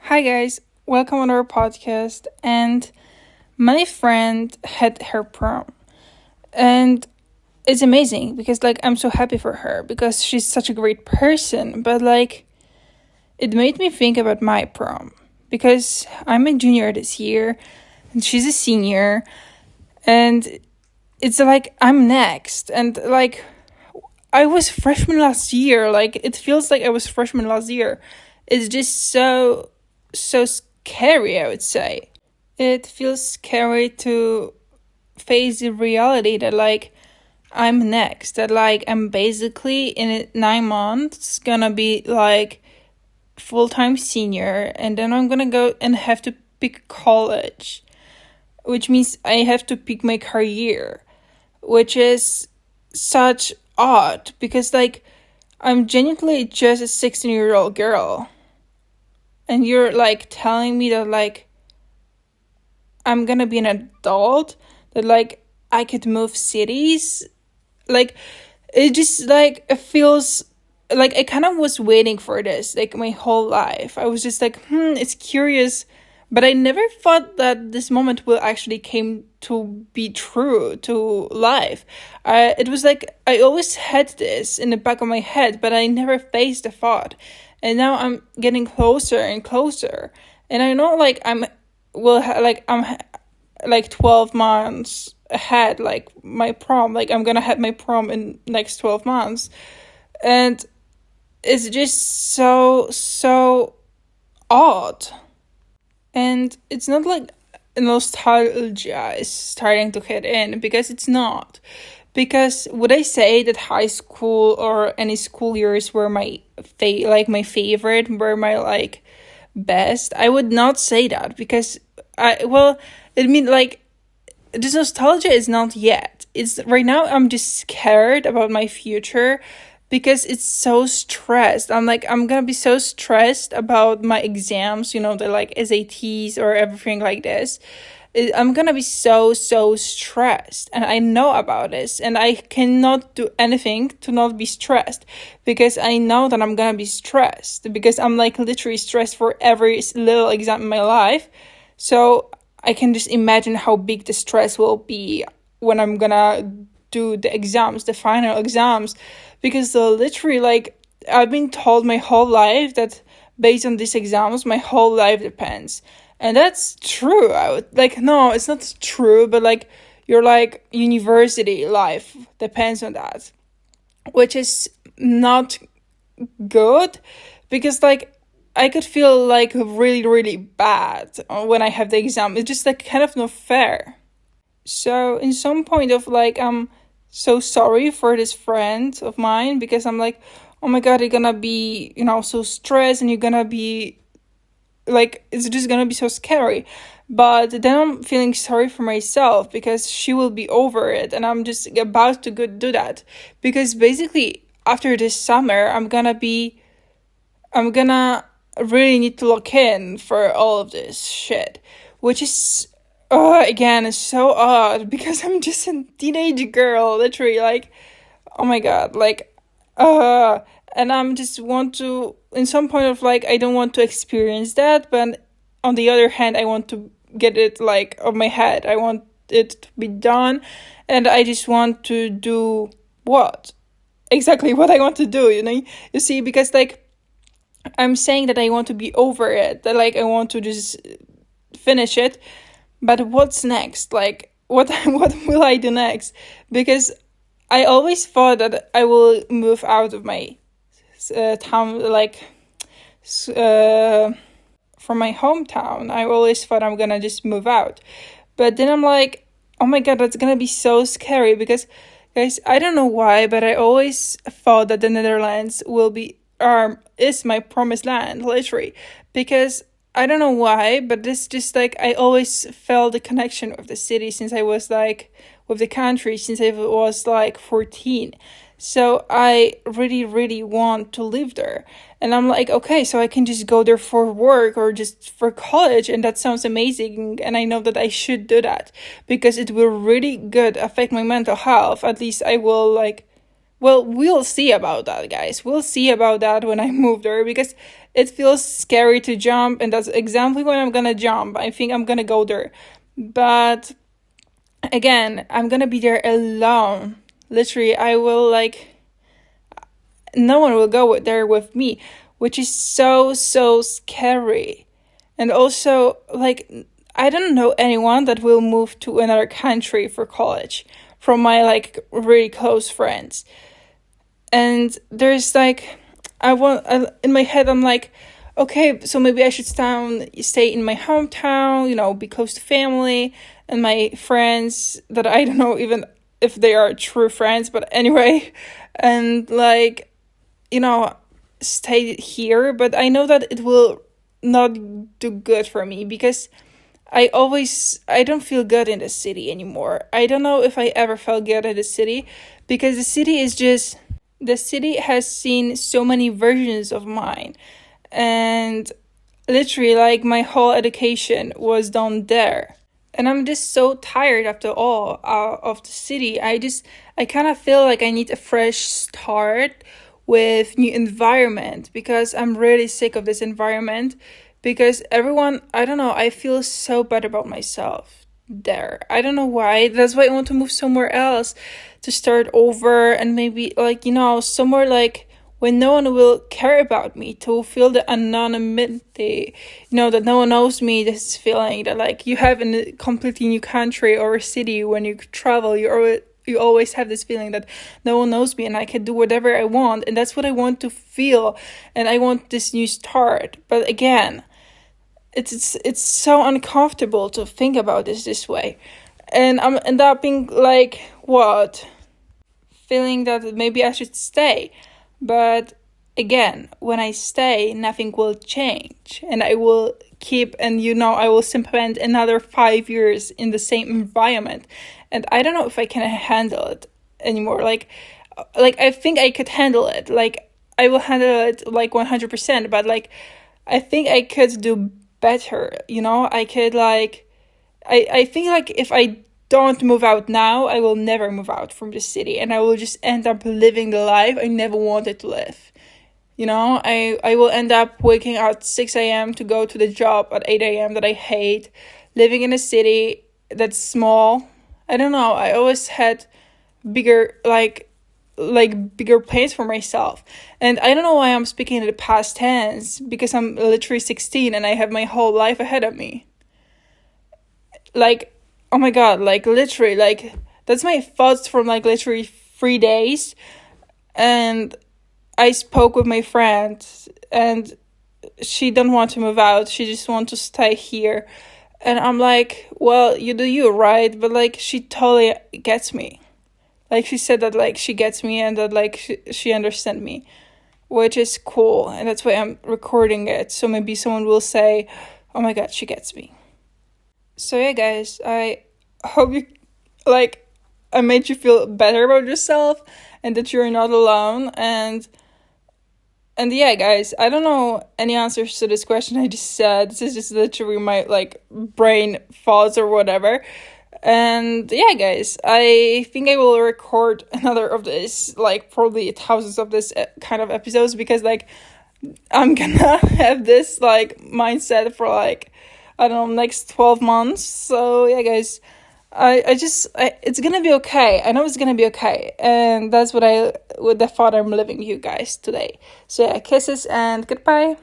Hi guys, welcome on our podcast. And my friend had her prom, and it's amazing because I'm so happy for her because she's such a great person. But it made me think about my prom because I'm a junior this year, and she's a senior, and it's I'm next, and I was freshman last year. It feels like I was freshman last year. It's just so scary, I would say. It feels scary to face the reality that I'm next. That I'm basically in 9 months gonna be full-time senior, and then I'm gonna go and have to pick college, which means I have to pick my career, which is such odd because I'm genuinely just a 16-year-old girl, and you're telling me that I'm gonna be an adult, that I could move cities. It just it feels like I kind of was waiting for this my whole life. I was just it's curious, but I never thought that this moment will actually came to be true to life. It was I always had this in the back of my head, but I never faced the thought. And now I'm getting closer and closer, and I know I'm 12 months ahead, my prom. I'm gonna have my prom in next 12 months, and it's just so odd. And it's not nostalgia is starting to hit in, because it's not. Because would I say that high school or any school years were my my favorite, were my best? I would not say that, because this nostalgia is not yet. It's right now I'm just scared about my future because it's so stressed. I'm gonna be so stressed about my exams, the SATs or everything like this. I'm gonna be so stressed, and I know about this, and I cannot do anything to not be stressed, because I know that I'm gonna be stressed, because I'm literally stressed for every little exam in my life. So I can just imagine how big the stress will be when I'm gonna do the exams, the final exams, because literally I've been told my whole life that based on these exams my whole life depends. And that's true. I would no, it's not true, but your university life depends on that, which is not good, because I could feel really bad when I have the exam. It's just kind of not fair. So in some point of I'm so sorry for this friend of mine, because I'm oh my god, you're gonna be so stressed, and you're gonna be it's just gonna be so scary. But then I'm feeling sorry for myself, because she will be over it, and I'm just about to go do that, because basically after this summer I'm gonna really need to lock in for all of this shit, which is again is so odd, because I'm just a teenage girl, literally oh my god, and I'm just want to, in some point of I don't want to experience that, but on the other hand I want to get it of my head. I want it to be done, and I just want to do what exactly what I want to do, you see, because I'm saying that I want to be over it, that I want to just finish it, but what's next? What will I do next? Because I always thought that I will move out of my town, from my hometown. I always thought I'm gonna just move out, but then I'm oh my god, that's gonna be so scary, because guys, I don't know why, but I always thought that the Netherlands is my promised land, literally, because I don't know why, but this just I always felt the connection with the city since I was with the country since I was 14. So I really want to live there. And I'm okay, so I can just go there for work or just for college, and that sounds amazing, and I know that I should do that, because it will really good affect my mental health. At least I will we'll see about that, guys. We'll see about that when I move there, because it feels scary to jump, and that's exactly when I'm gonna jump. I think I'm gonna go there. But again, I'm gonna be there alone. Literally, I will like, no one will go there with me, which is so, so scary. And also, like, I don't know anyone that will move to another country for college from my like really close friends. And there's like, in my head, I'm like, okay, so maybe I should stay in my hometown, be close to family and my friends that I don't know even if they are true friends, but anyway, and like, stay here. But I know that it will not do good for me because I don't feel good in the city anymore. I don't know if I ever felt good in the city because the city has seen so many versions of mine, and literally like my whole education was done there. And I'm just so tired after all of the city. I kind of feel like I need a fresh start with new environment because I'm really sick of this environment because everyone, I don't know, I feel so bad about myself there. I don't know why. That's why I want to move somewhere else to start over, and maybe like, somewhere like when no one will care about me, to feel the anonymity, that no one knows me. This feeling that like you have in a completely new country or a city when you travel, you always have this feeling that no one knows me and I can do whatever I want, and that's what I want to feel, and I want this new start. But again, it's so uncomfortable to think about this way, and I'm end up being like, what, feeling that maybe I should stay. But again, when I stay, nothing will change, and I will keep, and I will spend another 5 years in the same environment, and I don't know if I can handle it anymore. Like I think I could handle it. Like I will handle it like 100%, but like I think I could do better. I could like I think like if I don't move out now, I will never move out from the city, and I will just end up living the life I never wanted to live. I will end up waking up at 6 a.m. to go to the job at 8 a.m. that I hate, living in a city that's small. I don't know. I always had bigger, bigger plans for myself. And I don't know why I'm speaking in the past tense, because I'm literally 16 and I have my whole life ahead of me. Like, oh my God, like literally, like that's my thoughts from like literally 3 days. And I spoke with my friend, and she don't want to move out. She just want to stay here. And I'm like, well, you do you, right? But like, she totally gets me. Like, she said that like she gets me, and that like she understands me, which is cool. And that's why I'm recording it. So maybe someone will say, oh my God, she gets me. So yeah, guys, I hope you like I made you feel better about yourself and that you're not alone. And yeah, guys, I don't know any answers to this question I just said. This is just literally my like brain thoughts or whatever. And yeah, guys, I think I will record another of this, like probably thousands of this kind of episodes, because like I'm gonna have this like mindset for like, I don't know, next 12 months. So yeah, guys, it's gonna be okay. I know it's gonna be okay, and that's with the thought I'm leaving you guys today. So yeah, kisses and goodbye.